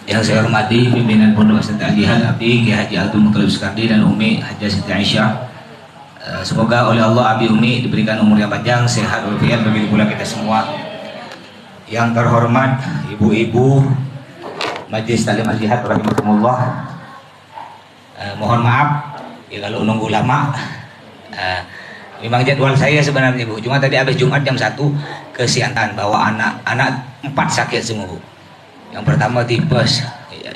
Yang saya hormati pimpinan Pondok Pesantren Al-Jihad Abi Kiai Haji Abdul Muthalib Sukardi dan Umi Hajah Siti Aisyah. Semoga oleh Allah Abi Umi diberikan umur yang panjang, sehat walafiat, begitu pula kita semua. Yang terhormat ibu-ibu Majelis Taklim Al-Jihad rahimakumullah. Mohon maaf ya kalau nunggu lama. Memang jadwal saya sebenarnya Bu, cuma tadi habis Jumat jam 1 kesiangan bawa anak 4 sakit semua Bu. Yang pertama tipes,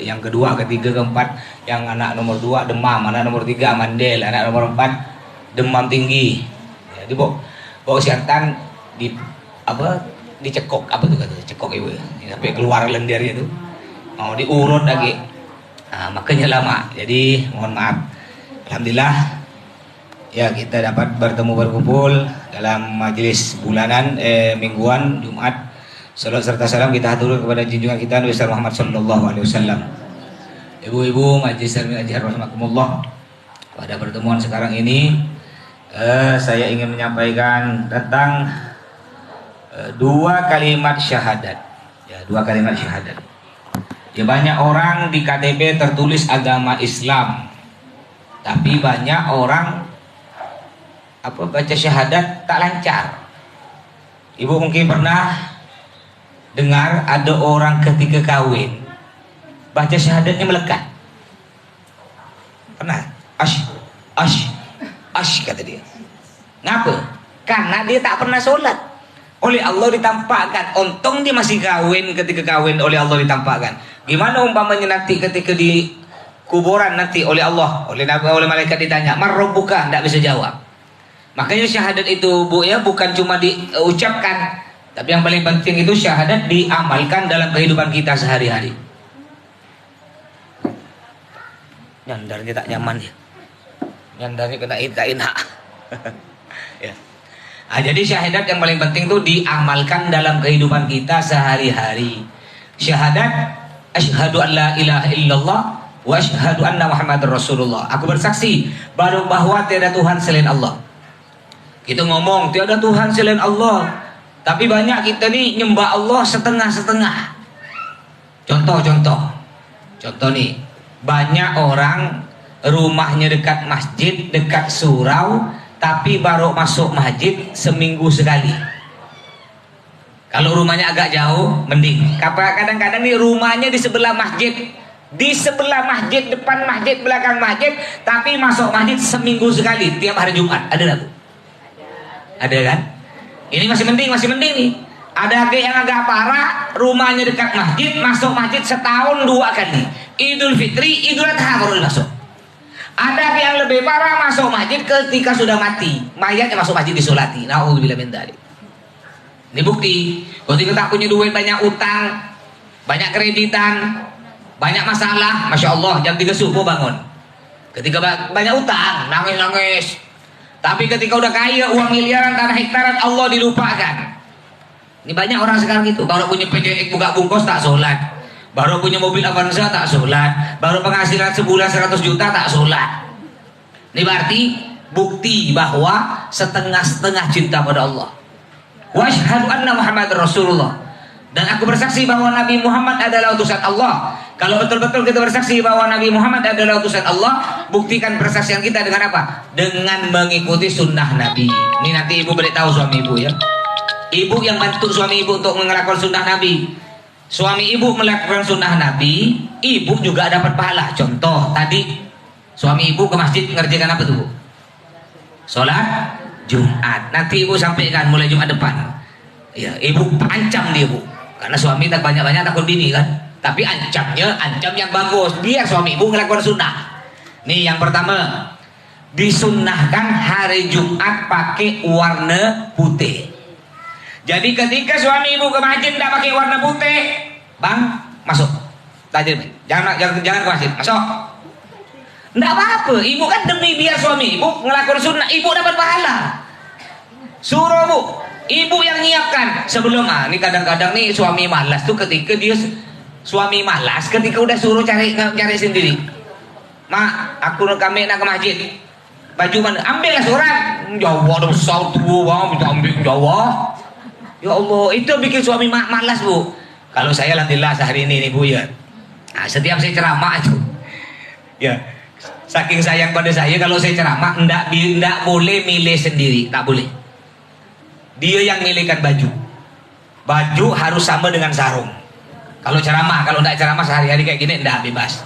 yang kedua, ketiga, keempat, yang anak nomor 2 demam, anak nomor 3 amandel, anak nomor 4 demam tinggi. Jadi bawa kesiangan dicekok, apa tuh kata cekok ibu sampai keluar lendirnya itu mau diurut lagi. Makanya lama, jadi mohon maaf. Alhamdulillah ya kita dapat berkumpul dalam majelis bulanan mingguan Jumat. Salam serta salam kita haturkan kepada junjungan kita Nabi Muhammad sallallahu alaihi wasallam. Ibu-ibu majelis taklim al-jihad rahimakumullah. Pada pertemuan sekarang ini saya ingin menyampaikan tentang 2 kalimat syahadat. Ya, 2 kalimat syahadat. Ya, banyak orang di KTP tertulis agama Islam, tapi banyak orang baca syahadat tak lancar. Ibu mungkin pernah dengar ada orang ketika kawin baca syahadatnya melekat. Pernah? Ash kata dia. Ngapa? Karena dia tak pernah sholat. Oleh Allah ditampakkan. Untung dia masih kawin, ketika kawin oleh Allah ditampakkan. Gimana umpamanya nanti ketika di kuburan nanti oleh Allah, oleh malaikat ditanya, "Man rabbuka?" Tidak bisa jawab. Makanya syahadat itu Bu ya bukan cuma diucapkan, tapi yang paling penting itu syahadat diamalkan dalam kehidupan kita sehari-hari. Nyandarnya tak nyaman ya. Nyandarnya kena enak. Ya. Jadi syahadat yang paling penting itu diamalkan dalam kehidupan kita sehari-hari. Syahadat asyhadu an la ilaha illallah wa asyhadu anna Muhammadar Rasulullah. Aku bersaksi bahwa tiada Tuhan selain Allah. Kita ngomong tiada Tuhan selain Allah, tapi banyak kita nih nyembah Allah setengah-setengah. Contoh nih, banyak orang rumahnya dekat masjid, dekat surau, tapi baru masuk masjid seminggu sekali. Kalau rumahnya agak jauh, mending. Kadang-kadang nih rumahnya di sebelah masjid, depan masjid, belakang masjid, tapi masuk masjid seminggu sekali, tiap hari Jumat. Ada tak? Ada kan? Ini masih mending nih. Ada yang agak parah, rumahnya dekat masjid, masuk masjid setahun 2 kali. Idul Fitri, Idul Adha baru masuk. Ada yang lebih parah, masuk masjid ketika sudah mati, mayatnya masuk masjid disolati. Nauzubillah min dzalik. Ini bukti. Ketika tak punya duit, banyak utang, banyak kreditan, banyak masalah, masya Allah jam 3 subuh bangun. Ketika banyak utang, nangis. Tapi ketika udah kaya, uang miliaran, tanah hektaran, Allah dilupakan. Ini banyak orang sekarang itu. Baru punya PJX buka bungkus tak sholat, baru punya mobil Avanza tak sholat, baru penghasilan sebulan 100 juta tak sholat. Ini berarti bukti bahwa setengah-setengah cinta pada Allah. Wa asyhadu anna Muhammadar Rasulullah. Dan aku bersaksi bahwa Nabi Muhammad adalah utusan Allah. Kalau betul-betul kita bersaksi bahwa Nabi Muhammad adalah utusan Allah, buktikan persaksian kita dengan apa? Dengan mengikuti sunnah Nabi. Ini nanti ibu beritahu suami ibu ya. Ibu yang bantu suami ibu untuk melakukan sunnah Nabi. Suami ibu melakukan sunnah Nabi, ibu juga dapat pahala. Contoh tadi suami ibu ke masjid mengerjakan apa tuh Bu? Sholat Jumat. Nanti ibu sampaikan mulai Jumat depan. Ya, ibu ancam dia Bu. Karena suami tak banyak-banyak takut bini kan. Tapi ancam yang bagus biar suami ibu melakukan sunnah. Nih yang pertama, disunnahkan hari Jumat pakai warna putih. Jadi ketika suami ibu ke masjid tidak pakai warna putih, Bang, masuk. Tajir, jangan ke masjid, masuk. Tidak apa-apa, ibu kan demi biar suami ibu melakukan sunnah, ibu dapat pahala. Suruh Bu, ibu yang nyiapkan sebelum. Ini kadang-kadang nih suami malas tuh ketika udah suruh cari sendiri. Mak, kami nak ke masjid. Baju mana? Ambillah surat. Jawa ada besar tuh Bang, minta ambil Jawa. Ya Allah, itu bikin suami malas Bu. Kalau saya alhamdulillah sehari ini nih Bu ya, Nah, setiap saya ceramah itu, ya, saking sayang pada saya, kalau saya ceramah ndak boleh milih sendiri, tak boleh. Dia yang milihkan baju. Baju harus sama dengan sarung. Kalau ceramah, kalau ndak ceramah sehari-hari kayak gini ndak, bebas.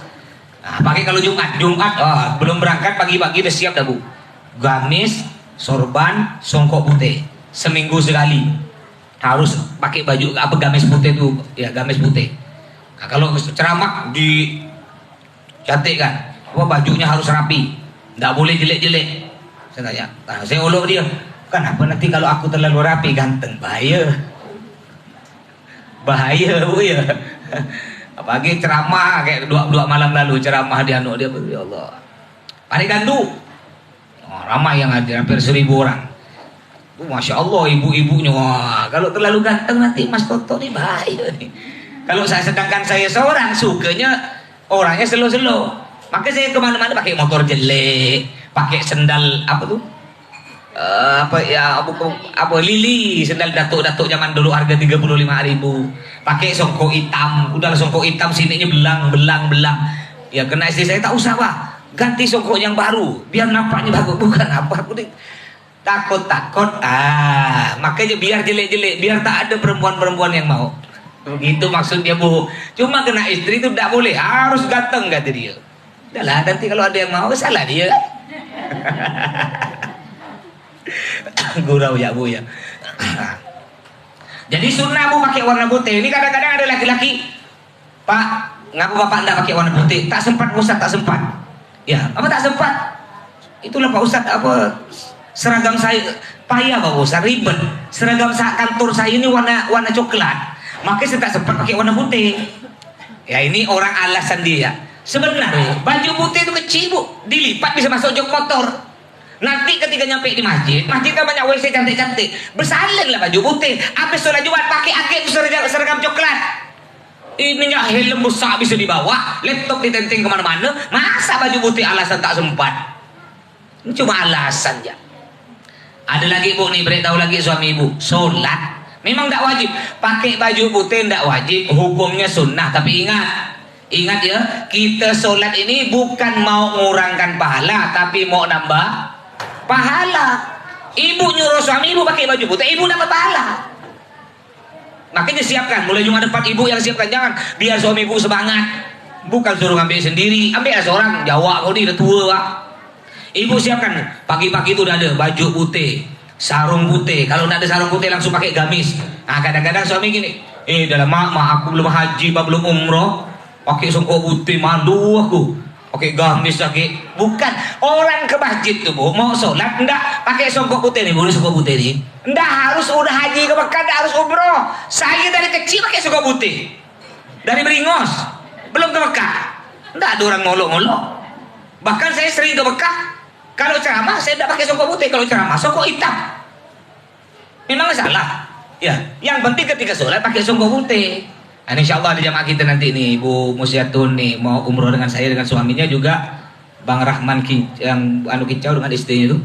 Nah, pakai kalau Jumat, belum berangkat pagi-pagi udah siap dah Bu. Gamis, sorban, songkok putih. Seminggu sekali harus pakai baju apa gamis putih itu, ya gamis putih. Nah, kalau ceramah dicantikkan, bajunya harus rapi, nggak boleh jelek-jelek. Saya tanya, nah, saya olok dia, kenapa nanti kalau aku terlalu rapi ganteng, bahaya Bu ya. Apalagi ceramah kayak dua malam lalu ceramah di anu dia, ya Allah. Paling gandu, ramai yang hadir hampir 1000 orang. Masya Allah ibu-ibunya, wah, kalau terlalu ganteng nanti Mas Toto nih bahaya nih. Kalau sedangkan saya seorang sukanya orangnya slow-slow, maka saya kemana-mana pakai motor jelek, pakai sendal apa tuh, lili, sendal datuk-datuk zaman dulu harga 35.000, pakai songkok hitam, udah songkok hitam sininya belang. Ya kena istri saya, tak usah Pak, ganti songkok yang baru biar nampaknya bagus. Bukan apa, aku takut, makanya biar jelek-jelek, biar tak ada perempuan-perempuan yang mau. Begitu maksudnya Bu. Cuma kena istri itu tidak boleh, harus ganteng kata dia. Udahlah, nanti kalau ada yang mau salah dia. Gurau ya Bu ya. Jadi sunnah Bu pakai warna putih. Ini kadang-kadang ada laki-laki, Pak, ngapa Bapak tidak pakai warna putih? Tak sempat Ustaz, tak sempat. Ya, apa tak sempat? Itulah Pak Ustaz, apa seragam saya payah Pak Ustaz, ribet. Seragam kantor saya ini warna coklat. Makanya saya tak sempat pakai warna putih. Ya ini orang alasan dia. Sebenarnya baju putih itu kecil Bu, dilipat bisa masuk jok motor. Nanti ketika nyampe di masjid kan banyak WC cantik-cantik, bersalin lah baju putih. Habis sholat Jumat pakai akik seragam coklat. Ininya helm besar bisa dibawa, laptop ditenteng kemana-mana. Masa baju putih alasan tak sempat? Ini cuma alasan ya. Ada lagi Bu nih, beritahu lagi suami Ibu, sholat memang tidak wajib pakai baju putih, tidak wajib, hukumnya sunnah. Tapi ingat ya, kita sholat ini bukan mau mengurangkan pahala, tapi mau nambah pahala. Ibu nyuruh suami Ibu pakai baju putih, Ibu dapat pahala. Makanya siapkan, mulai Jumat depan Ibu yang siapkan, jangan biar suami Ibu semangat. Bukan suruh ambil sendiri, ambil seorang Jawa kau ni dah tua Pak. Ibu siapkan, pagi-pagi itu udah ada baju putih, sarung putih. Kalau tidak ada sarung putih langsung pakai gamis. Nah kadang-kadang suami gini, dalam mak aku belum haji, belum umroh, pakai songkok putih, malu aku. Pakai gamis lagi. Bukan, orang ke masjid tuh Bu, mau sholat enggak pakai songkok putih nih, boleh songkok putih nih. Enggak harus udah haji ke Mekah, enggak harus umroh. Saya dari kecil pakai songkok putih. Dari Beringos, belum ke Mekah. Enggak ada orang ngolok-ngolok. Bahkan saya sering ke Mekah, kalau ceramah saya tidak pakai songkok putih, kalau ceramah songkok hitam. Memang salah. Ya, yang penting ketika sholat pakai songkok putih. Nah, insya Allah di jamaah kita nanti nih Bu Musyatun nih mau umroh dengan saya, dengan suaminya juga Bang Rahman yang kicau dengan istrinya itu.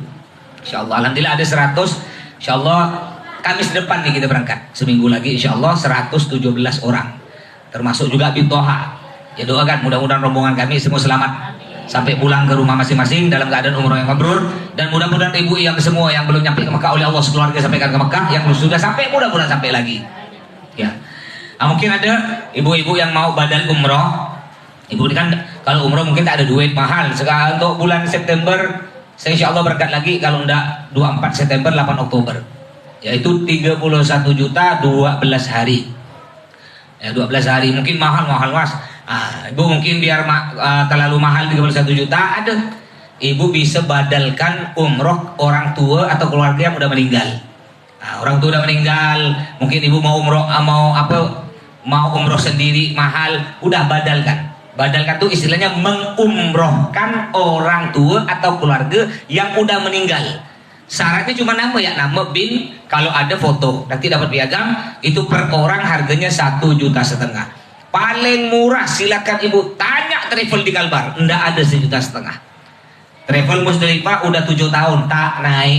Insya Allah, alhamdulillah ada 100. Insya Allah Kamis depan nih kita berangkat. Seminggu lagi insya Allah 117 orang. Termasuk juga Bitoha. Ya doakan mudah-mudahan rombongan kami semua selamat sampai pulang ke rumah masing-masing dalam keadaan umroh yang mabrur. Dan mudah-mudahan ibu yang semua yang belum nyampe ke Mekah oleh Allah sekeluarga sampaikan ke Mekah, yang sudah sampai mudah-mudahan sampai lagi. Ya. Nah, mungkin ada ibu-ibu yang mau badal umroh. Ibu ini kan kalau umroh mungkin tak ada duit mahal. Sekarang untuk bulan September saya insya Allah berangkat lagi, kalau enggak 24 September 8 Oktober. Yaitu 31 juta 12 hari. Ya 12 hari mungkin mahal Mas. Ibu mungkin biar terlalu mahal 31 juta, ada ibu bisa badalkan umroh orang tua atau keluarga yang udah meninggal. Orang tua udah meninggal, mungkin ibu mau umroh mau umroh sendiri mahal, udah badalkan. Badalkan tuh istilahnya mengumrohkan orang tua atau keluarga yang udah meninggal. Syaratnya cuma nama ya, nama bin, kalau ada foto nanti dapat piagam. Itu per orang harganya 1,5 juta. Paling murah silakan ibu tanya travel di Kalbar, ndak ada 1,5 juta. Travel Musdalifah udah 7 tahun tak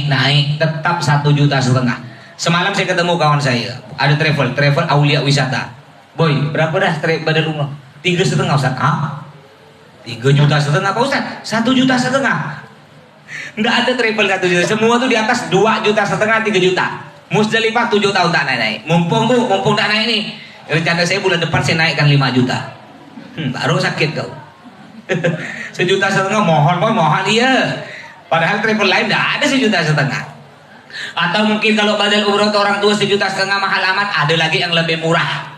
naik, tetap 1,5 juta. Semalam saya ketemu kawan saya, ada travel Aulia Wisata. Boy, berapa dah badal umroh? 3,5 Ustaz. 3,5 juta Pak Ustaz? 1,5 juta. Nggak ada triple 1 juta, semua tuh di atas 2,5 juta, 3 juta. Musdalifah 7 tahun tak naik. Mumpung tak naik nih. Rencana saya bulan depan saya naikkan 5 juta. Baru sakit kau. 1,5 juta mohon iya. Padahal triple lain nggak ada 1,5 juta. Atau mungkin kalau badal umroh orang tua 1,5 juta mahal amat, ada lagi yang lebih murah,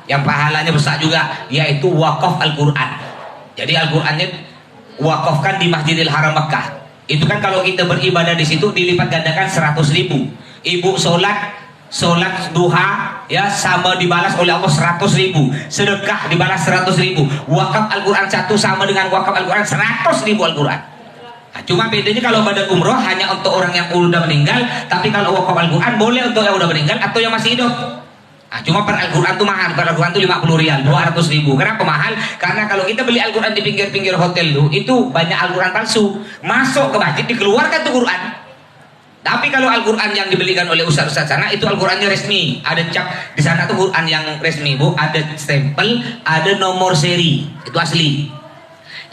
yang pahalanya besar juga, yaitu wakaf Al-Quran. Jadi Al-Qurannya wakafkan di Masjidil Haram Mekah. Itu kan kalau kita beribadah di situ dilipat gandakan 100.000. Ibu sholat duha ya sama dibalas oleh Allah 100.000. Sedekah dibalas 100.000. Wakaf Al-Quran 1 sama dengan wakaf Al-Quran 100.000 Al-Quran. Nah, cuma bedanya kalau badan umroh hanya untuk orang yang udah meninggal, tapi kalau wakaf Al-Quran boleh untuk yang udah meninggal atau yang masih hidup. Nah, cuma per Al-Quran tuh mahal, per Al-Quran tuh 50 rial, 200.000. Kenapa mahal? Karena kalau kita beli Al-Quran di pinggir-pinggir hotel itu banyak Al-Quran palsu. Masuk ke masjid dikeluarkan tuh Quran. Tapi kalau Al-Quran yang dibelikan oleh ustaz-ustaz sana itu Al-Qurannya resmi. Ada cap di sana tuh Quran yang resmi, Bu. Ada stempel, ada nomor seri. Itu asli.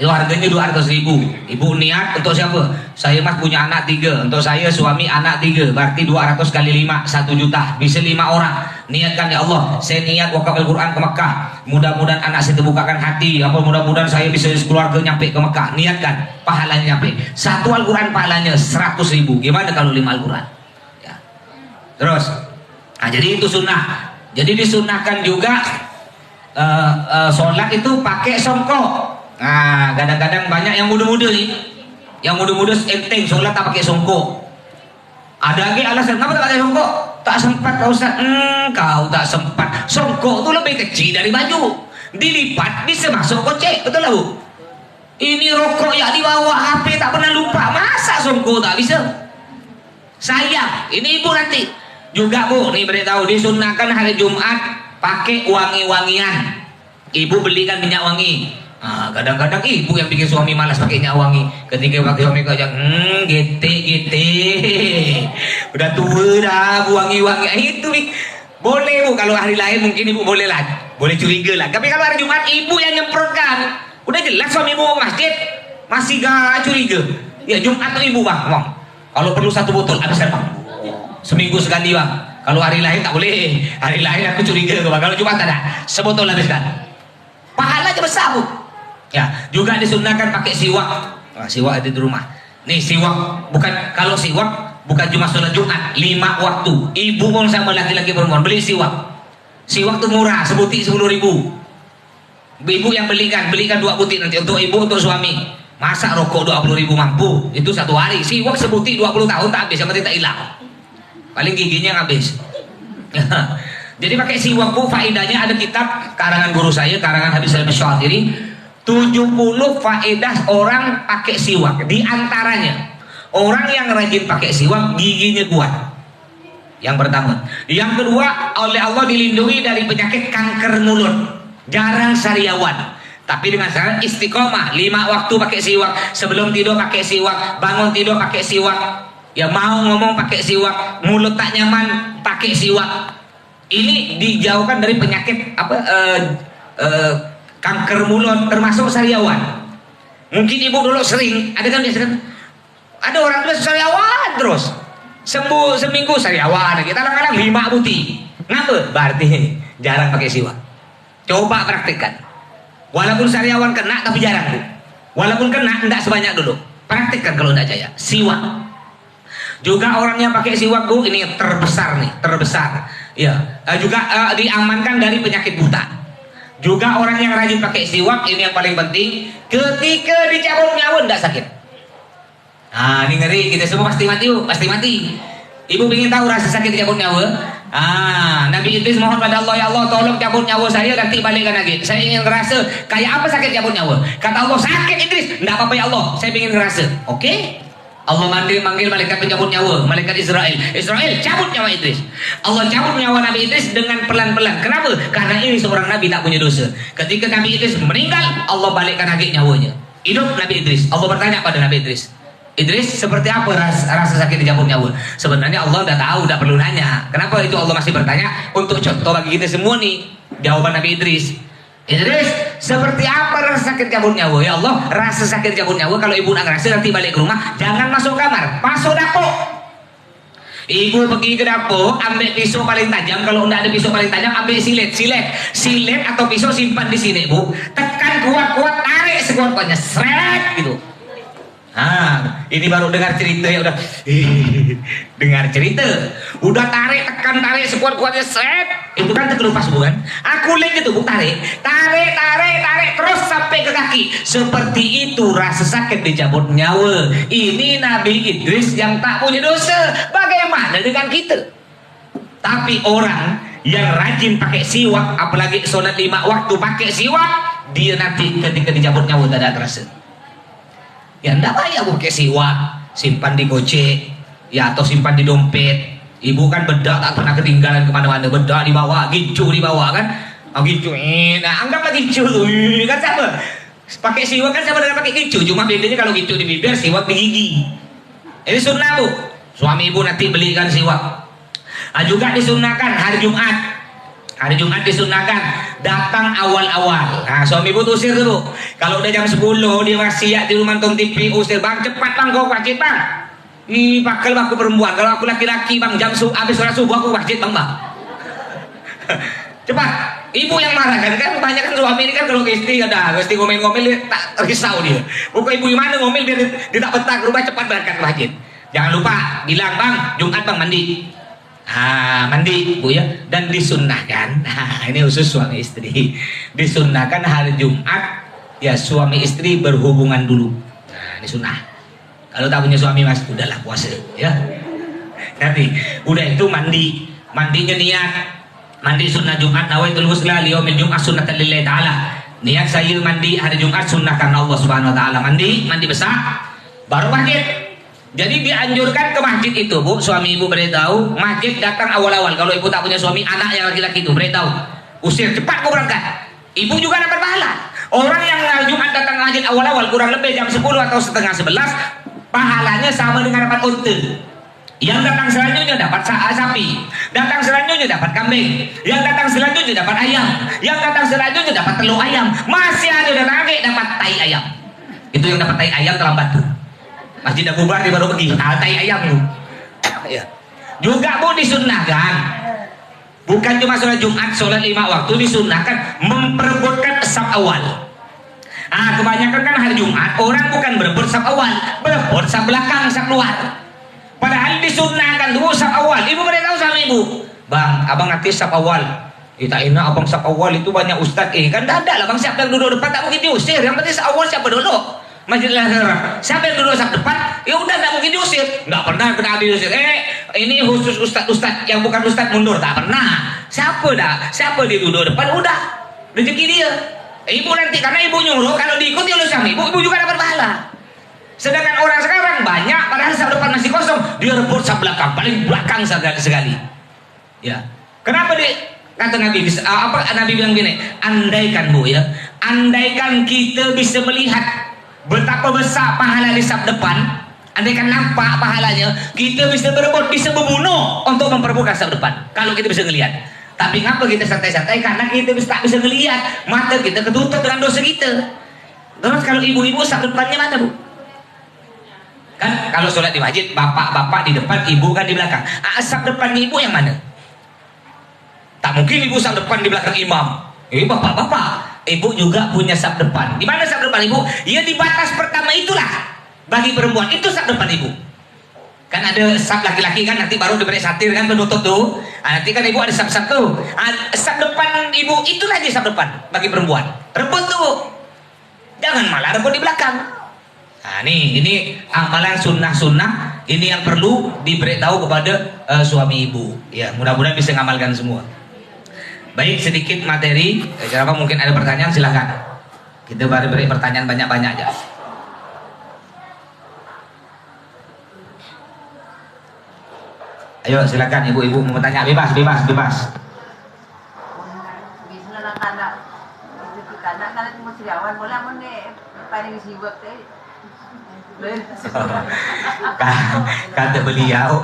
Itu harganya 200.000. Ibu niat untuk siapa? Saya mas punya anak 3. Untuk saya suami anak 3. Berarti 200 kali 5 1 juta. Bisa 5 orang. Niatkan ya Allah, saya niat wakaf Al-Quran ke Mekah. Mudah-mudahan anak saya terbukakan hati. Mudah-mudahan saya bisa keluarga nyampe ke Mekah. Niatkan, pahalanya nyampe. 1 Al-Quran pahalanya 100.000. Gimana kalau 5 Al-Quran? Ya. Terus, nah jadi itu sunnah. Jadi disunahkan juga sholat itu pakai songkok. Nah, kadang-kadang banyak yang muda-muda nih, yang muda-muda enteng sholat tak pakai songkok. Ada lagi alasan kenapa tak pakai songkok? Tak sempat Pak Ustaz. Kau tak sempat. Songkok tuh lebih kecil dari baju. Dilipat bisa masuk kocek, betul lah Bu? Ini rokok yang dibawa HP tak pernah lupa. Masa songkok tak bisa? Sayang. Ini ibu nanti juga Bu. Nih beritahu disunahkan hari Jumat pakai wangi-wangian. Ibu belikan minyak wangi. Nah, kadang-kadang ibu yang bikin suami malas pakai minyak wangi. Ketika pakai suami kau jangan gete udah tua dah wangi-wangi itu boleh Bu. Kalau hari lain mungkin ibu boleh lah, boleh curiga lah. Tapi kalau hari Jumat ibu yang nyemprotkan, udah jelas suami ibu ke masjid masih gak curiga. Ya Jumat tuh ibu Bang. Kalau perlu 1 botol habiskan Bang. Seminggu sekali Bang. Kalau hari lain tak boleh. Hari lain aku curiga Bang. Kalau Jumat ada sebotol habiskan. Pahalanya besar Bu. Ya, juga disunahkan pakai siwak. Nah, siwak ada di rumah. Nih siwak, kalau siwak bukan cuma sholat Jumat, 5 waktu. Ibu pun sama laki-laki perempuan beli siwak. Siwak tuh murah, sebutir 10.000. Ibu yang belikan 2 butir nanti untuk ibu untuk suami. Masa rokok 20.000 mampu? Itu 1 hari. Siwak sebutir 20 tahun tak habis, yang penting tak hilang. Paling giginya habis. Jadi pakai siwak Bu, faedahnya ada kitab karangan guru saya, karangan Habib Salim Syatiri. 70 faedah orang pakai siwak. Di antaranya orang yang rajin pakai siwak giginya kuat. Yang pertama. Yang kedua, oleh Allah dilindungi dari penyakit kanker mulut. Jarang sariawan. Tapi dengan syarat istiqomah 5 waktu pakai siwak. Sebelum tidur pakai siwak, bangun tidur pakai siwak. Ya mau ngomong pakai siwak, mulut tak nyaman pakai siwak. Ini dijauhkan dari penyakit kanker mulut termasuk sariawan. Mungkin ibu dulu sering ada kan biasa kan? Ada orang dulu sariawan terus sembuh seminggu sariawan. Kita kadang-kadang 5 butir. Ngapa? Berarti jarang pakai siwak. Coba praktikkan. Walaupun sariawan kena tapi jarang Bu. Walaupun kena tidak sebanyak dulu. Praktikkan kalau tidak jaya. Siwak. Juga orang yang pakai siwak Bu ini terbesar nih, terbesar. Ya, juga diamankan dari penyakit buta. Juga orang yang rajin pakai siwak ini yang paling penting, ketika dicabut nyawa tidak sakit. Nah ini ngeri, kita semua pasti mati Bu, pasti mati. Ibu ingin tahu rasa sakit dicabut nyawa? Nabi Idris mohon pada Allah, ya Allah tolong cabut nyawa saya nanti balikkan lagi. Saya ingin ngerasa kayak apa sakit cabut nyawa. Kata Allah sakit Idris, tidak apa-apa ya Allah, saya ingin ngerasa. Oke? Allah manggil malaikat pencabut nyawa, malaikat Israel. Israel cabut nyawa Idris. Allah cabut nyawa Nabi Idris dengan pelan-pelan. Kenapa? Karena ini seorang Nabi tak punya dosa. Ketika Nabi Idris meninggal, Allah balikkan lagi nyawanya. Hidup Nabi Idris. Allah bertanya pada Nabi Idris, Idris seperti apa rasa sakit dicabut nyawa? Sebenarnya Allah udah tahu, udah perlu nanya. Kenapa itu Allah masih bertanya? Untuk contoh bagi kita semua nih. Jawaban Nabi Idris. Idris, seperti apa rasa sakit cabut nyawa? Ya Allah, rasa sakit cabut nyawa kalau ibu nak ngerasa nanti balik ke rumah, jangan masuk kamar, masuk dapur. Ibu pergi ke dapur, ambil pisau paling tajam. Kalau tidak ada pisau paling tajam, ambil silet atau pisau simpan di sini, Bu. Tekan kuat-kuat, tarik sekuat-kuatnya, seret gitu. Ini baru dengar cerita ya udah dengar cerita, udah tekan tarik sekuat-kuatnya, seret. Itu kan terkelupas bukan? Aku lihat itu, Bu, tarik terus sampai ke kaki. Seperti itu rasa sakit dicabut nyawa. Ini Nabi Idris yang tak punya dosa. Bagaimana dengan kita? Tapi orang yang rajin pakai siwak, apalagi sholat 5 waktu pakai siwak, dia nanti ketika dicabut nyawa tidak terasa. Ya enggak payah pakai siwak, simpan di gocek, ya atau simpan di dompet. Ibu kan bedak tak pernah ketinggalan kemana-mana, bedak di bawah, gincu di bawah kan, gincu, nah anggaplah gincu, kan sama. Pakai siwak kan sama dengan pakai gincu, cuma bedanya kalau gincu di bibir, siwak di gigi. Ini sunnah, Bu. Suami ibu nanti belikan siwak. Juga disunahkan hari Jumat. Hari Jumat disunahkan datang awal-awal. Suami ibu tuh usir dulu. Kalau udah jam 10 dia masih di rumah nonton TV, usir, bang cepat bang, kau wajib bang. Pakal aku perempuan. Kalau aku laki-laki bang, jam habis sholat subuh aku wajib bang. Cepat. Ibu yang marah kan banyak kan suami ini kan kalau ke istri ada istri ngomel-ngomel dia tak risau dia. Pokoknya ibu gimana ngomel biar dia tak betah ke rumah, cepat berangkat ke masjid. Jangan lupa bilang bang Jumat bang mandi. Mandi, Bu, ya. Dan disunnahkan, ini khusus suami istri, disunnahkan hari Jumat ya suami istri berhubungan dulu. Ini sunnah. Kalau tak punya suami mas, udahlah puasa ya. Nanti udah itu mandinya niat, mandi sunnah Jumat, nawaitul ghusla liyaumil Jumat sunnatan lillahi ta'ala. Niat saya mandi hari Jumat sunnah karena Allah Subhanahu wa taala. Mandi besar baru masjid. Jadi dianjurkan ke masjid itu, Bu. Suami ibu beritahu, masjid datang awal-awal. Kalau ibu tak punya suami, anak yang laki-laki itu beritahu, usir cepat kau berangkat. Ibu juga dapat pahala. Orang yang Jumat datang ke masjid awal-awal kurang lebih jam 10 atau setengah 11, pahalanya sama dengan dapat unta. Yang datang selanjutnya dapat sapi, datang selanjutnya dapat kambing, yang datang selanjutnya dapat ayam, yang datang selanjutnya dapat telur ayam, masih ada yang lagi dapat tai ayam. Itu yang dapat tai ayam terlambat tuh. Masjid Abu Bakar baru pergi, tai ayam lu. Ya. Juga, Bu, disunnahkan. Bukan cuma sholat Jumat, sholat 5 waktu disunnahkan memperebutkan saf awal. Kebanyakan kan hari Jumat orang bukan berebut saf awal, berebut saf belakang, saf luar. Padahal disunnahkan dulu saf awal. Ibu beritahu sama ibu, bang, abang nanti saf awal. Kita enak abang saf awal itu banyak ustad. Kan ada lah bang, siapa yang duduk depan tak mungkin diusir. Yang penting saf awal siapa duduk? Masjid Al-Haram. Siapa yang duduk saf depan? Ya udah nggak mungkin diusir. Nggak pernah diusir. Ini khusus ustad yang bukan ustad mundur, tak pernah. Siapa dia duduk depan? Udah rezeki dia. Ibu nanti karena ibu nyuruh, kalau diikuti oleh suami ibu juga dapat pahala. Sedangkan orang sekarang banyak padahal saf depan masih kosong, dia rebut saf belakang, paling belakang sekali. Ya. Kenapa kata Nabi Nabi bilang gini, andaikan, Bu, ya, andaikan kita bisa melihat betapa besar pahala di saf depan, andaikan nampak pahalanya, kita bisa berebut, bisa membunuh untuk memperebutkan saf depan. Kalau kita bisa ngelihat. Tapi ngapa kita santai-santai? Karena kita tak bisa ngelihat, mata kita ketutup dengan dosa kita. Terus kalau ibu-ibu saf depannya mana, Bu? Kan kalau sholat di masjid, bapak-bapak di depan, ibu kan di belakang. Saf depan ibu yang mana? Tak mungkin ibu saf depan di belakang imam. Bapak-bapak, ibu juga punya saf depan. Di mana saf depan ibu? Ya di batas pertama itulah. Bagi perempuan itu saf depan ibu. Kan ada saf laki-laki kan nanti baru diberi satir kan penutup tuh. Nanti kan ibu ada saf-saf tuh. Saf depan ibu itulah di saf depan bagi perempuan. Rebut tuh. Jangan malah rebut di belakang. Ini amalan sunnah-sunnah ini yang perlu diberitahu kepada suami ibu. Ya, mudah-mudahan bisa ngamalkan semua. Baik, sedikit materi. Siapa mungkin ada pertanyaan, silakan. Kita baru beri pertanyaan banyak-banyak aja. Ayo silakan ibu-ibu mau bertanya, bebas. Kata beliau,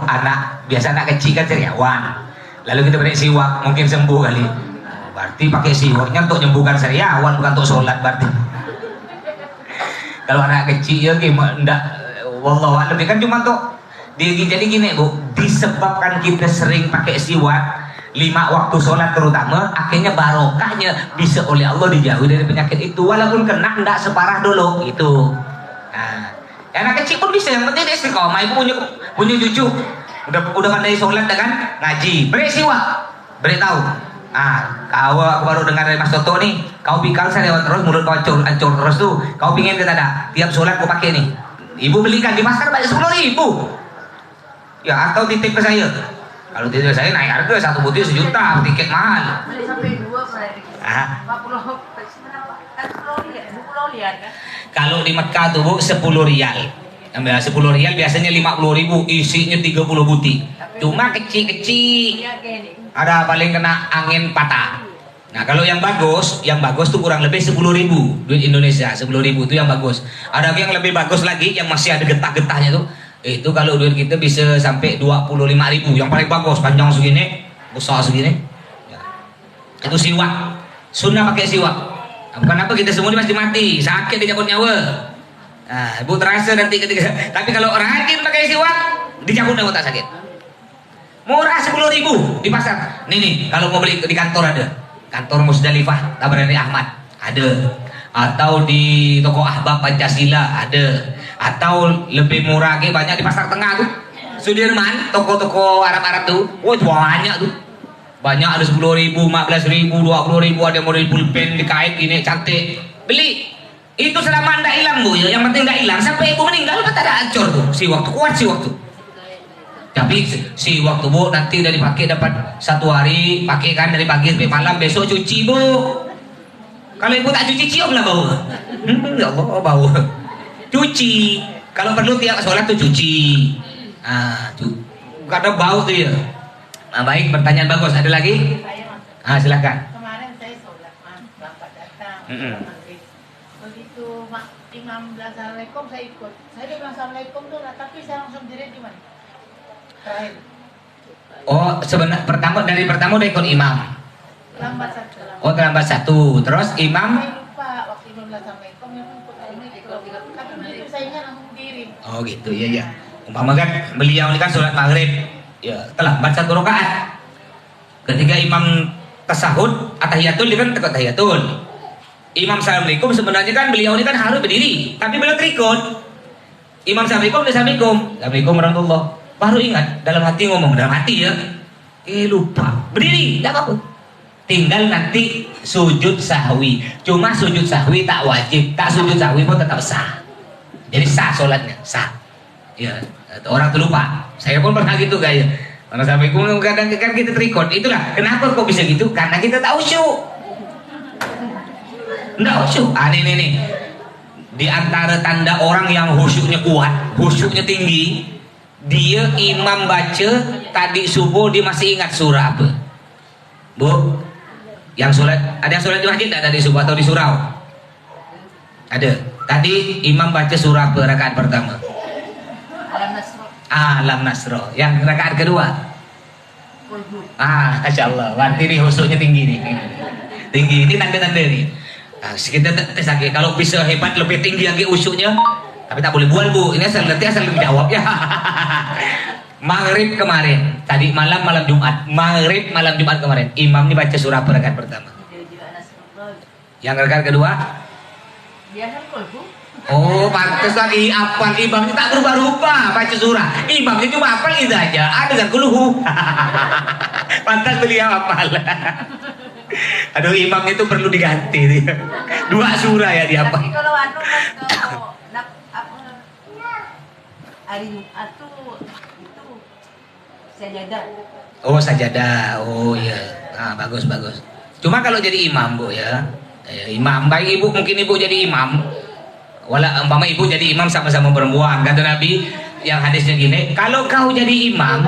biasa anak kecil kan ceriawan. Lalu kita beri siwak, mungkin sembuh kali. Berarti mati pakai siwaknya untuk nyembuhkan sariawan, bukan untuk sholat berarti. Kalau anak kecil ya gimana enggak, wallahu a'lam kan cuma tuh jadi gini Bu, disebabkan kita sering pakai siwak 5 waktu sholat terutama, akhirnya barokahnya bisa oleh Allah dijauhi dari penyakit itu, walaupun kena enggak separah dulu itu. Nah, anak kecil pun bisa, yang penting dia istiqomah. Ibu punya cucu udah pandai sholat kan, ngaji, beri siwak, beri tahu. Kau aku baru dengar dari Mas Toto nih, kau pikal sariawan terus, mulut kau hancur terus tuh, kau pingin kita ada tiap sholat kau pakai nih. Ibu belikan di pasar banyak 10.000. Ya atau titip ke saya. Kalau titip saya naik harga 1 butir 1 juta, tiket mahal. Beli sampai 2 Pak. 50 kan? Kalau di Mekah tuh Bu 10 rial. 10 rial biasanya 50.000, isinya 30 butir. Cuma kecil-kecil. Ada paling kena angin patah. Nah kalau yang bagus tuh kurang lebih 10.000 duit Indonesia, 10.000 itu yang bagus. Ada yang lebih bagus lagi yang masih ada getah-getahnya tuh. Itu kalau duit kita bisa sampai 25.000, yang paling bagus, panjang segini, besar segini. Ya. Itu siwak. Sunnah pakai siwak. Nah, bukan apa kita semua pasti mati, sakit dicabut nyawa. Nah, ibu terasa nanti ketika. Tapi kalau rajin pakai siwak, dicabut nyawa tak sakit. Murah 10.000 di pasar. Nih, kalau mau beli di kantor ada. Kantor Musdalifah Tabrani Ahmad ada. Atau di toko Ahbab Pancasila ada. Atau lebih murah lagi banyak di pasar tengah tuh. Sudirman, toko-toko Arab-Arab tuh. Wah, banyak tuh. Banyak ada 10.000, 15.000, 20.000, ada model pulpen dikait gini cantik. Beli. Itu selama anda hilang Bu ya. Yang penting enggak hilang sampai ibu meninggal kan tak ada hancur tuh. Si waktu kuat si waktu. Tapi si waktu Bu nanti dari pakai dapat 1 hari pakai kan dari pagi sampai malam, besok cuci Bu. Kalau ibu tak cuci cium lah bau. Ya Allah bau. Cuci. Kalau perlu tiap sholat tuh cuci. Karena bau tuh ya. Nah, baik, pertanyaan bagus. Ada lagi? Silakan. Kemarin saya sholat bapak datang. Begitu imam bilang assalamualaikum saya ikut. Saya dia bilang assalamualaikum tuh, tapi saya langsung diri di mana? Terakhir. Oh, sebenarnya dari pertama udah ikut imam. Lambat satu. Oh, terlambat 1. Terus imam? Saya lupa waktu imam bilang assalamualaikum yang ikut ini. Tapi begitu saya ingat langsung diri. Oh gitu ya. Umpama kan beliau ini kan sholat maghrib, ya terlambat 1 rakaat. Ketika imam tasahud atahiyatul, dia kan tekot tahiyatul. Imam assalamualaikum sebenarnya kan beliau ini kan harus berdiri, tapi beliau terikut. Imam assalamualaikum, assalamualaikum warahmatullah. Baru ingat dalam hati ngomong, dalam hati ya. Lupa berdiri, tidak apa-apa. Tinggal nanti sujud sahwi. Cuma sujud sahwi tak wajib, tak sujud sahwi pun tetap sah. Jadi sah sholatnya, sah. Ya, orang tuh lupa. Saya pun pernah gitu guys. Karena sampai kadang kan kita terikut. Itulah kenapa kok bisa gitu? Karena kita tak khusyuk. Nggak khusyuk. Nih. Di antara tanda orang yang khusyuknya kuat, khusyuknya tinggi, dia imam baca tadi subuh dia masih ingat surah apa? Bu, yang sholat, ada yang sholat di masjid ada di subuh atau di surau? Ada. Tadi imam baca surah apa rakaat pertama? Alam Nasro. Yang rakaat kedua? Masya Allah. Berarti ini khusyuknya tinggi nih. Tinggi. Ini tanda-tanda nih. Kita tes lagi. Kalau bisa hebat lebih tinggi lagi khusyuknya. Tapi tak boleh bual Bu. Ini asal jawab ya. Maghrib kemarin. Tadi malam Jumat. Maghrib malam Jumat kemarin. Imam ini baca surah apa rakaat pertama? Yang rakaat kedua? Biasa kolbu. Oh, pantas lagi apal imamnya tak berubah-ubah baca surah. Imamnya cuma apal itu aja. Ada kan kuluhu. Pantas beliau apal. Aduh, imamnya itu perlu diganti dia. 2 surah ya dia apa? Tapi kalau hari Jumat tuh itu sajadah. Oh, sajadah. Oh iya. Bagus. Cuma kalau jadi imam Bu ya. Imam baik ibu, mungkin ibu jadi imam. Wala umpama ibu jadi imam sama-sama perempuan, kata Nabi yang hadisnya gini, kalau kau jadi imam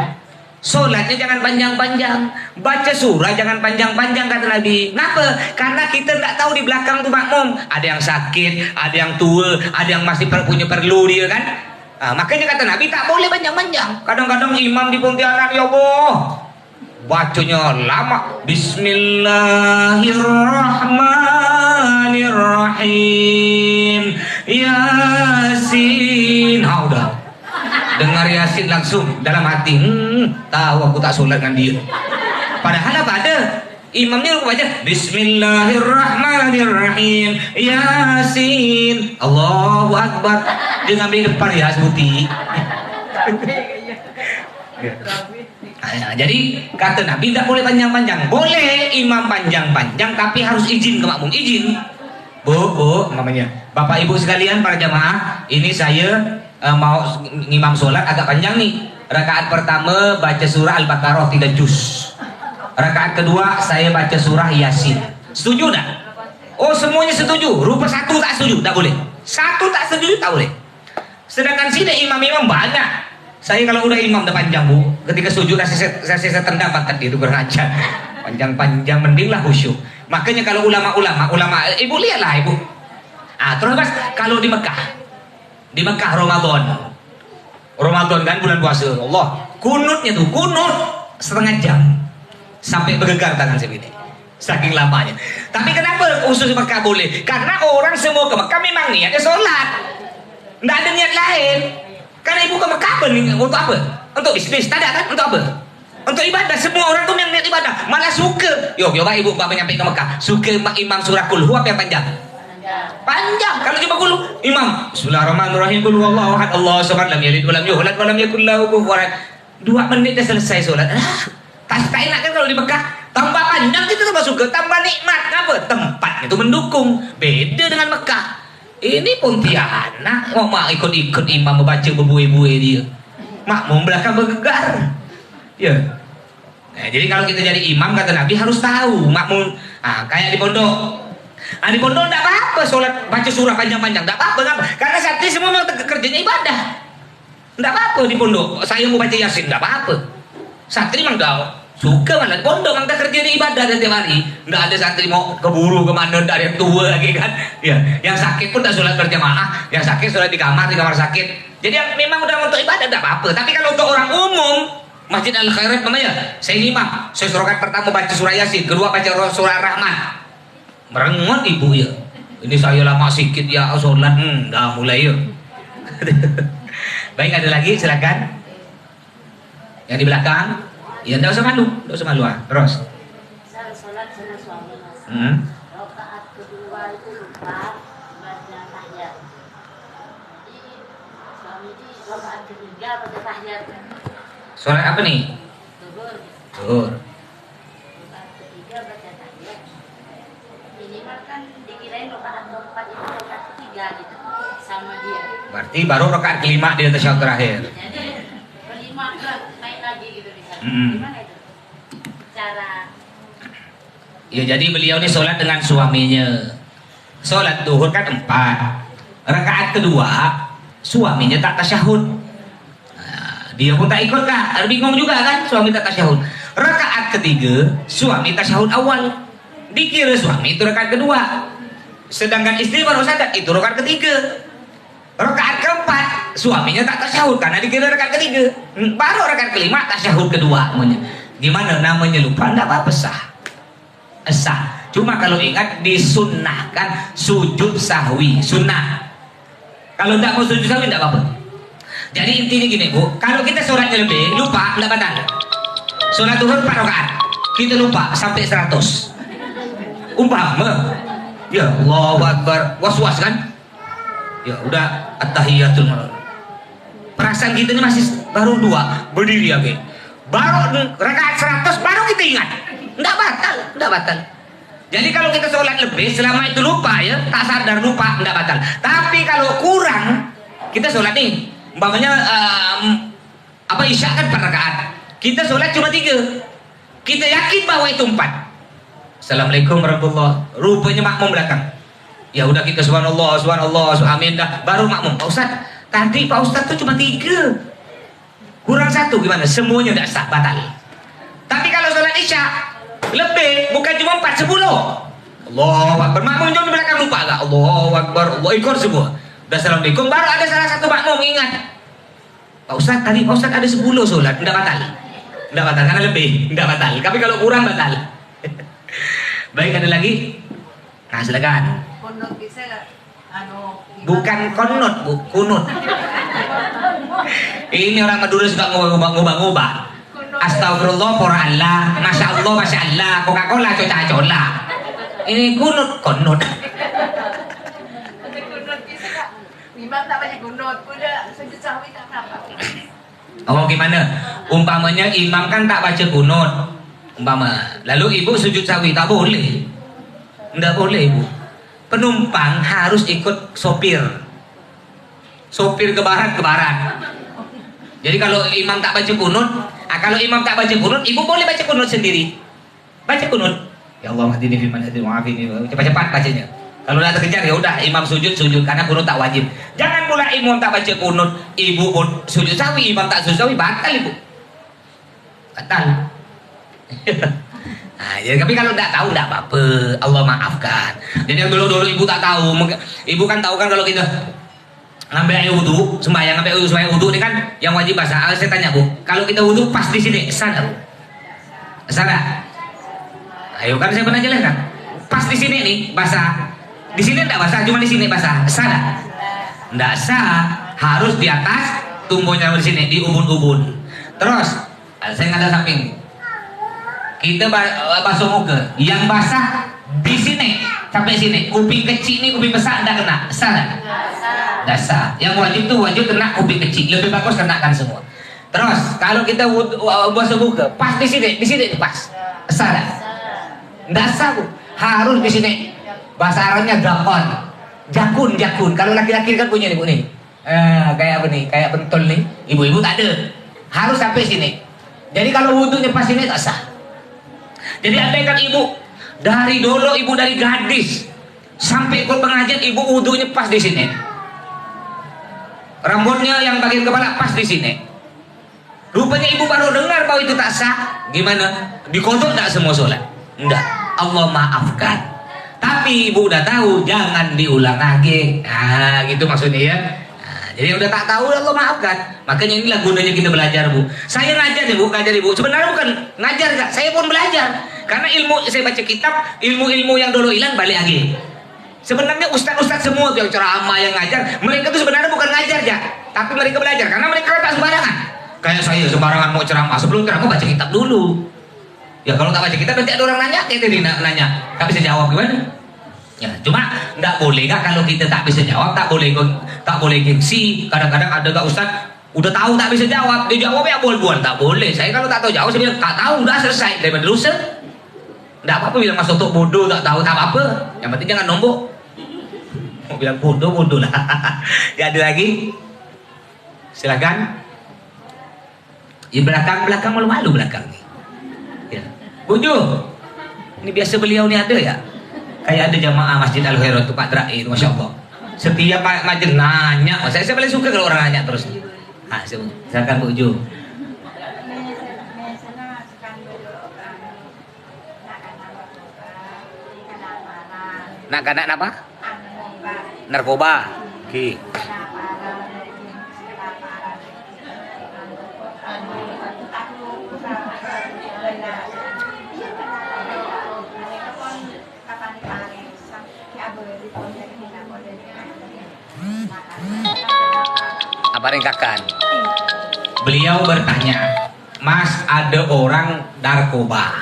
sholatnya jangan panjang-panjang, baca surah jangan panjang-panjang, kata Nabi. Kenapa? Karena kita tidak tahu di belakang tuh makmum ada yang sakit, ada yang tua, ada yang masih punya perlu dia kan. Makanya kata Nabi tak boleh panjang-panjang. Kadang-kadang imam di Pontianak ya Allah bacanya lama. Bismillahirrahmanirrahim. Yasin. Udah. Dengar Yasin langsung dalam hati, tahu aku tak sholat dengan dia. Padahal apa ada? Imamnya lupa baca Bismillahirrahmanirrahim. Yasin. Allahu Akbar. Dia ngambil depan ya sebuti. Jadi kata Nabi tidak boleh panjang-panjang. Boleh imam panjang-panjang tapi harus izin ke makmum. Izin. Bu, namanya. Bapak ibu sekalian para jamaah, ini saya mau ngimam sholat agak panjang nih. Rakaat pertama baca surah Al-Baqarah 3 juz. Rakaat kedua saya baca surah Yasin. Setuju tak? Oh semuanya setuju. Rupa satu tak setuju, tak boleh. Satu tak setuju, tak boleh. Sedangkan sini imam-imam banyak. Saya kalau udah imam udah panjang bu, ketika sujud saya tendang pangkat dia itu kurang ajar. Panjang-panjang mendinglah khusyuk. Makanya kalau ulama, ibu lihatlah ibu. Terus mas, kalau di Mekah Ramadan kan bulan puasa, Allah kunutnya tuh kunut setengah jam sampai bergegar tangan segini, saking lamanya. Tapi kenapa khusus Mekah boleh? Karena orang semua ke Mekah memang niatnya sholat, nggak ada niat lain. Karena ibu ke Mekah untuk apa? Untuk bisnis, tak ada kan? Untuk apa? Untuk ibadah. Semua orang tuh yang niat ibadah. Malah suka. Coba ibu bapak nyampe ke Mekah, suka imam surah Qul Huwa yang panjang. Panjang. Kalau cuma Qul imam Bismillahirrahmanirrahim Qul Huwallahu ahad Allahu samad lam yalid wa lam yulad wa lam yakul lahu kufuwan ahad. 2 menit dah selesai sholat. Tak enak kan kalau di Mekah? Tambah panjang kita tambah suka, tambah nikmat. Apa? Tempatnya itu mendukung. Beda dengan Mekah. Ini Pontianak mau ikut-ikut imam membaca berbuih-buih dia. Makmum belakang bergegar. Ya. Nah, jadi kalau kita jadi imam kata Nabi harus tahu makmum. Kayak di pondok. Di pondok enggak apa-apa sholat baca surah panjang-panjang, enggak apa-apa. Karena santri semua memang kerjanya ibadah. Enggak apa-apa di pondok. Saya mau baca Yasin enggak apa-apa. Santri memang enggak suka malah pondok memang kerja di ibadah dan tiap hari. Enggak ada santri mau keburu kemana, enggak ada yang tua lagi kan. Ya, yang sakit pun tak sholat berjamaah, yang sakit sholat di kamar sakit. Jadi yang memang udah untuk ibadah enggak apa-apa. Tapi kalau untuk orang umum, Masjid Al Khairat namanya, saya imam, saya rakaat pertama baca surah Yasin, kedua baca surah Rahman. Merengut ibu ya. Ini saya lama sikit ya sholat, dah mulai ya. Baik, ada lagi silakan. Yang di belakang. Ya enggak usah malu, Terus. Saya sholat sama suami mas. Rakaat kedua itu lupa baca tahiyat. Jadi suami di rakaat ketiga baca tahiyat. Sholat apa nih? Zuhur. Rakaat ketiga baca tahiyat. Minimal kan dikirain rakaat keempat itu rakaat ketiga gitu sama dia. Berarti baru rakaat kelima di tasyahud terakhir. Jadi kelima naik lagi gitu di sana. Gimana itu cara? Ya jadi beliau ini sholat dengan suaminya. Sholat duhur kan 4. Rakaat kedua suaminya tak tasyahud. Dia pun tak ikut kah? Bingung juga kan suami tak tasyahud. Rakaat ketiga suami tasyahud awal. Dikira suami itu rakaat kedua. Sedangkan istri baru sadar itu rakaat ketiga. Rakaat keempat suaminya tak tasyahud karena dikira rakaat ketiga. Baru rakaat kelima tasyahud kedua. Gimana namanya lupa? Enggak apa-apa sah. Cuma kalau ingat disunnahkan sujud sahwi, sunnah. Kalau enggak mau sujud sahwi enggak apa-apa. Jadi intinya gini bu, kalau kita sholatnya lebih lupa enggak batal. Sholat duhur 4 rakaat kita lupa sampai 100. Umpama ya Allahu Akbar was-was kan. Ya udah at-tahiyatul perasaan kita ini masih baru 2 berdiri lagi. Baru rakaat 100 baru kita ingat. Enggak batal. Jadi kalau kita sholat lebih selama itu lupa ya, tak sadar lupa enggak batal. Tapi kalau kurang kita sholat nih, umpamanya isya kan 4 rakaat. Kita sholat cuma 3. Kita yakin bahwa itu 4. Assalamualaikum warahmatullahi. Rupanya makmum belakang. Ya udah kita subhanallah, amin dah. Baru makmum. Pak Ustaz, tadi Pak Ustaz tuh cuma 3. Kurang 1 gimana? Semuanya tidak sah, batal. Tapi kalau sholat isya lebih, bukan cuma 4, 10. Allahu Akbar. Makmum jauh di belakang lupa gak? Allahu Akbar, Allah ikut semua. Udah assalamualaikum, baru ada salah satu makmum ingat. Pak Ustaz, tadi Pak Ustaz ada 10 sholat, tidak batal. Enggak batal karena lebih, enggak batal. Tapi kalau kurang batal. Baik, ada lagi? Nah, silakan. Kunut bisa Bukan konot, Bu, kunut. Ini orang Madura suka ngubah-ngubah. Astagfirullah, por Allah, Masya Allah, Masya Allah, Coca-Cola, coca-cola. Ini kunut, konut. kunut bisa kak. Imam tak banyak kunut, udah sujud sahwi tak berapa. Oh, gimana? Umpamanya imam kan tak baca kunut. Lalu ibu sujud sawi, tak boleh. Enggak boleh, ibu. Penumpang harus ikut sopir. Sopir ke barat. Jadi kalau imam tak baca kunut, kalau imam tak baca kunut, ibu boleh baca kunut sendiri. Baca kunut. Ya Allah, hadini fi man hadini, maafini. Cepat-cepat bacanya. Kalau udah terkejar ya udah, imam sujud karena kunut tak wajib. Jangan pula imam tak baca kunut, ibu pun sujud sawi, imam tak sujud sawi, batal ibu. Batal. Nah, jadi tapi kalau tidak tahu tidak apa-apa, Allah maafkan. Jadi yang dulu ibu tak tahu, ibu kan tahu kan kalau kita ngambil air wudhu, sembahyang ngambil air wudhu ini kan yang wajib basah. Saya tanya bu, kalau kita wudhu pas di sini, sah bu? Sah nggak? Ayo kan saya pernah jelaskan, pas di sini nih basah, di sini tidak basah, cuma di sini basah, sah nggak? Tidak sah, harus di atas, tumbuhnya di sini di ubun-ubun. Terus saya nggak ada samping. Kita basuh muka, yang basah di sini sampai sini, kuping kecil ini kuping besar tidak kena, sah? Tidak sah. Yang wajib tuh wajib kena kuping kecil, lebih bagus kenakan semua. Terus kalau kita basuh muka, pas di sini pas, sah tidak? Tidak sah bu, harus di sini. Bahasa Arabnya jakun. Kalau laki-laki kan punya nih bu nih, kayak apa nih, kayak pentol nih. Ibu-ibu tak ada, harus sampai sini. Jadi kalau wudhunya pas sini tak sah. Jadi andaikan ibu dari dulu, ibu dari gadis sampai ikut pengajian, ibu wudhunya pas di sini, rambutnya yang bagian kepala pas di sini, rupanya ibu baru dengar bahwa itu tak sah, gimana? Dikodok tak semua sholat? Enggak, Allah maafkan. Tapi ibu udah tahu, jangan diulang lagi. Nah, gitu maksudnya ya. Jadi udah tak tahu, Allah maafkan. Makanya inilah gunanya kita belajar bu. Saya ngajar nih bu, sebenarnya bukan ngajar gak, saya pun belajar. Karena ilmu, saya baca kitab, ilmu-ilmu yang dulu hilang balik lagi. Sebenarnya ustadz-ustadz semua yang ceramah, yang ngajar, mereka itu sebenarnya bukan ngajar ya, tapi mereka belajar. Karena mereka tak sembarangan. Kayak saya sembarangan mau ceramah, sebelum ceramah baca kitab dulu. Ya kalau tak baca kitab nanti ada orang nanya, kayak tadi nanya, tak bisa jawab gimana? Ya, cuma tidak boleh gak kalau kita tak bisa jawab, tak boleh gengsi. Kadang-kadang ada gak ustaz udah tahu tak bisa jawab, dia jawab ya bual-bual, tak boleh. Saya kalau tak tahu jawab, saya bilang tak tahu, udah selesai, daripada dosa. Tidak apa-apa bilang mas untuk bodoh, tak tahu, tak apa-apa. Yang penting jangan nombok. Mau bilang bodoh lah. Ya ada lagi, silakan. Di belakang malu-malu belakang nih. Ya. Buju, ini biasa beliau nih ada ya. Kayak ada jamaah Masjid Al-Khairat itu Pak Drai, Masya Allah. Setiap majelis nanya, saya paling suka kalau orang nanya terus. Ah, silakan Bu Uju. Nak apa? Narkoba. Oke. Apa ringkakan? Beliau bertanya, Mas ada orang narkoba,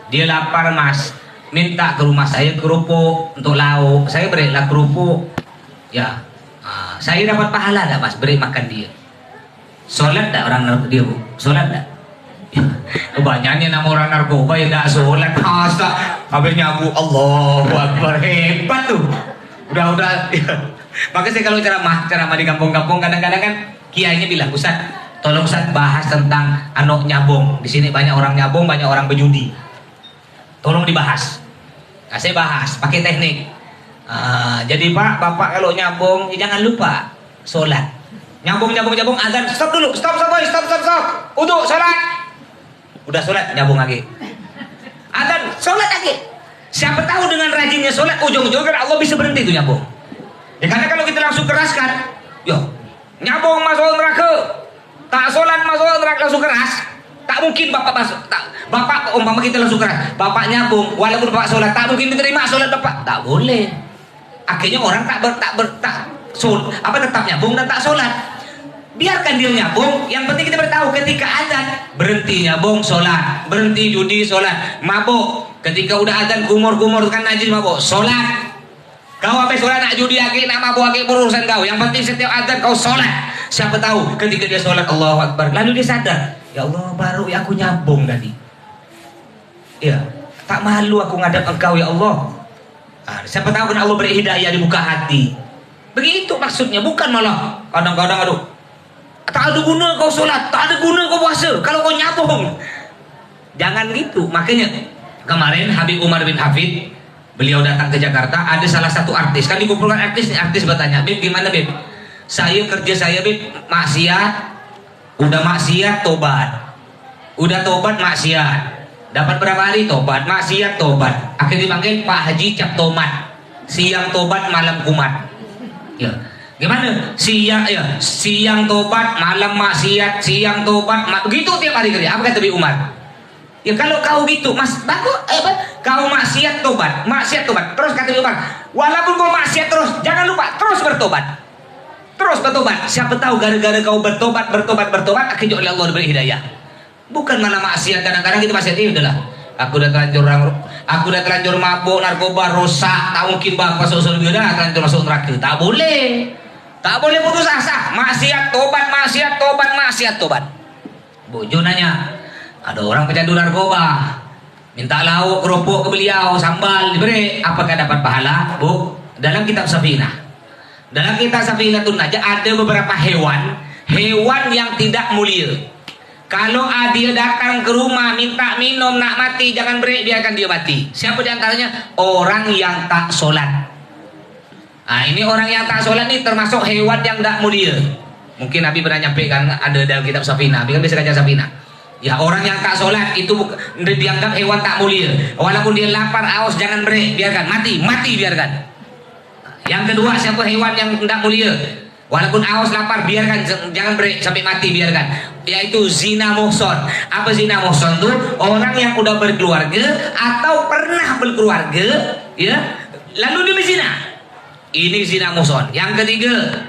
dia lapar Mas, minta ke rumah saya kerupuk untuk lauk, saya berilah kerupuk, ya, saya dapat pahala tak Mas beri makan dia? Sholat tak orang narkoba dia bu? Sholat tak? Kebanyakan nama orang narkoba yang tak sholat, habisnya bu Allahu Akbar, hebat tuh, udah. Maka saya kalau ceramah di kampung-kampung kadang-kadang kan kiainya bilang, Ustaz, tolong Ustaz bahas tentang anak nyabong. Di sini banyak orang nyabong, banyak orang berjudi. Tolong dibahas. Nah, saya bahas pakai teknik. Jadi Pak, Bapak kalau nyabong jangan lupa sholat. Nyabong azan, stop dulu, stop. Untuk sholat. Udah sholat, nyabong lagi. Azan, sholat lagi. Siapa tahu dengan rajinnya sholat, ujung-ujungnya Allah bisa berhenti itu nyabong. Ya karena kalau kita langsung keraskan, yo nyabong masuk neraka, Tak sholat masuk neraka langsung keras. Tak mungkin bapak masuk. Bapak umpama kita langsung keras. Bapak nyambung, walaupun bapak sholat tak mungkin diterima sholat bapak. Tak boleh. Akhirnya orang tetap nyambung dan tak sholat. Biarkan dia nyambung. Yang penting kita beritahu ketika azan berhenti nyambung sholat, berhenti judi sholat, mabuk. Ketika udah azan kumur kan najis mabuk sholat. Kau apa sholat nak judi lagi, nak mabuk lagi, urusan kau. Yang penting setiap azan kau sholat. Siapa tahu ketika dia sholat Allahu Akbar, lalu dia sadar, ya Allah baru aku nyambung tadi. Ya, tak malu aku ngadap engkau ya Allah. Siapa tahu kan Allah beri hidayah, dibuka hati. Begitu maksudnya, bukan malah kadang-kadang aduh, tak ada guna kau sholat, tak ada guna kau puasa kalau kau nyambung. Jangan gitu. Makanya kemarin Habib Umar bin Hafid, beliau datang ke Jakarta, ada salah satu artis, kan dikumpulkan artis bertanya, Bib gimana Bib? Kerja saya Bib maksiat, udah maksiat tobat, udah tobat maksiat, dapat berapa hari tobat, maksiat tobat, akhirnya dipanggil Pak Haji Cap Tomat, siang tobat malam kumat. Ya, gimana? Siang tobat malam maksiat, siang tobat begitu tiap hari kerja. Apa kata Bib Umar? Ya kalau kau gitu mas bagus, kau maksiat tobat. Terus kata Bib Umar, walaupun kau maksiat terus, jangan lupa terus bertobat. Siapa tahu gara-gara kau bertobat akhirnya oleh Allah diberi hidayah. Bukan malah maksiat. Kadang-kadang kita maksiat ini udahlah. Aku udah terlanjur mabuk, narkoba, rusak, tak mungkin bapak masuk surga, dah terlanjur masuk neraka. Tak boleh putus asa. Maksiat tobat. Bojo nanya, ada orang pecandu narkoba, minta lauk kerupuk ke beliau, sambal diberi, apakah dapat pahala? Bu, dalam kitab Safinah Tuh Najah ada beberapa hewan yang tidak mulia. Kalau dia datang ke rumah minta minum nak mati, jangan beri, biarkan dia mati. Siapa di antaranya? Orang yang tak sholat. Ini orang yang tak sholat ini termasuk hewan yang tak mulia. Mungkin Nabi pernah nyampaikan ada dalam kitab Safinah. Nabi kan bisa baca Safinah. Ya, orang yang tak sholat itu dianggap hewan tak mulia. Walaupun dia lapar, haus, jangan beri, biarkan mati biarkan. Yang kedua, siapa hewan yang tidak mulia? Walaupun haus lapar, biarkan, jangan beri sampai mati, biarkan. Yaitu zina muhson. Apa zina muhson itu? Orang yang udah berkeluarga atau pernah berkeluarga, ya, lalu dia berzina. Ini zina muhson. Yang ketiga,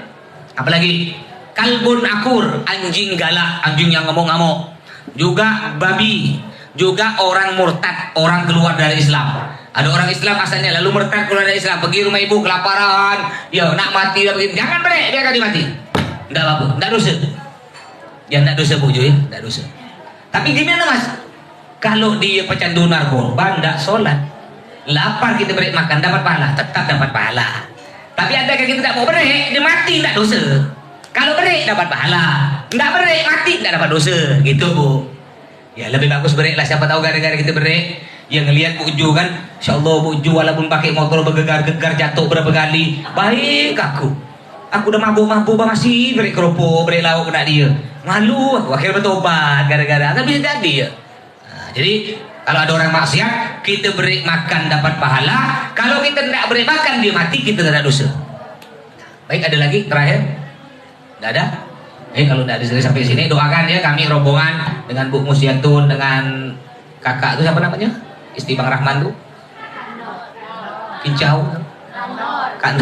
apalagi? Kalbun akur, anjing galak, anjing yang ngamuk-ngamuk. Juga babi, juga orang murtad, orang keluar dari Islam. Ada orang Islam asalnya lalu murtad keluar dari Islam, pergi rumah ibu kelaparan, ya nak mati begini, jangan beri, biarkan dia mati. Enggak apa-apa, enggak dosa. Ya enggak dosa Bu, ya, enggak dosa. Tapi gimana Mas? Kalau dia pecandu narkoba, enggak sholat, lapar kita beri makan, dapat pahala, tetap dapat pahala. Tapi ada kita tidak mau beri, dia mati, enggak dosa. Kalau beri dapat pahala, enggak beri mati, enggak dapat dosa, gitu Bu. Ya lebih bagus beri lah, siapa tahu gara-gara kita beri. Yang ngelihat Bu Ju kan, Insya Allah Bu Ju walaupun pakai motor bergegar-gegar jatuh berapa kali, baik aku udah mabuk-mabuk masih beri kerupuk, beri lauk kena dia, malu aku akhirnya bertobat gara-gara, kan bisa jadi ya. Jadi kalau ada orang maksiat kita beri makan dapat pahala, kalau kita tidak beri makan dia mati, kita tidak ada dosa. Baik, ada lagi terakhir? Tidak ada? Kalau tidak ada sampai sini doakan ya, kami rombongan dengan Bu Musyatun, dengan kakak itu siapa namanya? Istri Bang Rahman tuh Kincau kan,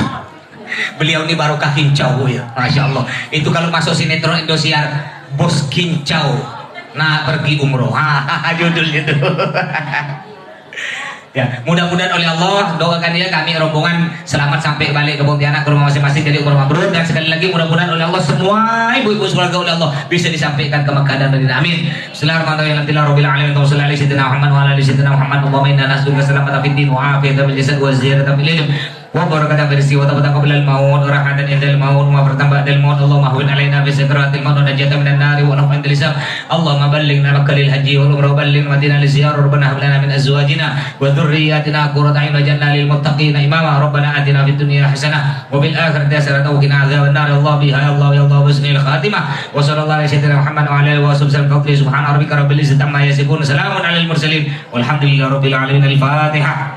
beliau ini barokah Kincau ya, Masya Allah. Itu kalau masuk sinetron Indosiar, Bos Kincau nah pergi umroh, judulnya tuh. Ya, mudah-mudahan oleh Allah doakan dia, kami rombongan selamat sampai balik ke Pontianak ke rumah masing-masing jadi umroh mabrur. Dan sekali lagi mudah-mudahan oleh Allah semua ibu-ibu keluarga oleh Allah bisa disampaikan ke Makkah dan Madinah. Amin. Bismillahirrahmanirrahim. Rabbil alamin. Sallallahu alaihi Muhammad wa ala alihi sayyidina Muhammad. Allahumma inna nas'aluka salamatan fid din wa afiyatan fil jasad wa ziyadatan fil ilm wa barakatan fil rizqi wa tawbatan qabla al-maut wa rahatan indal maut wa maghfiratan ba'dal maut. Allahumma hawwin alaina bi sakratil maut wa najatan minan nar wa naf'an bil hisab. Allahumma ballighna makkal haji wal umrah wa balligh madinah li ziyarah. Rabbana hab lana min azwajina wa dhurriyyatina qurrata a'yun waj'alna lil muttaqina imama. Rabbana atina fid dunya hasanah wa fil akhirati hasanah wa qina adzaban nar. Allah biha ya Allah ya Allah bismil khatimah wa sallallahu alaihi sayyidina Muhammad wa ala alihi wa sahbihi subhana rabbika rabbil izzati amma yasifun salamun alal mursalin walhamdulillahi rabbil alamin. Al-Fatihah.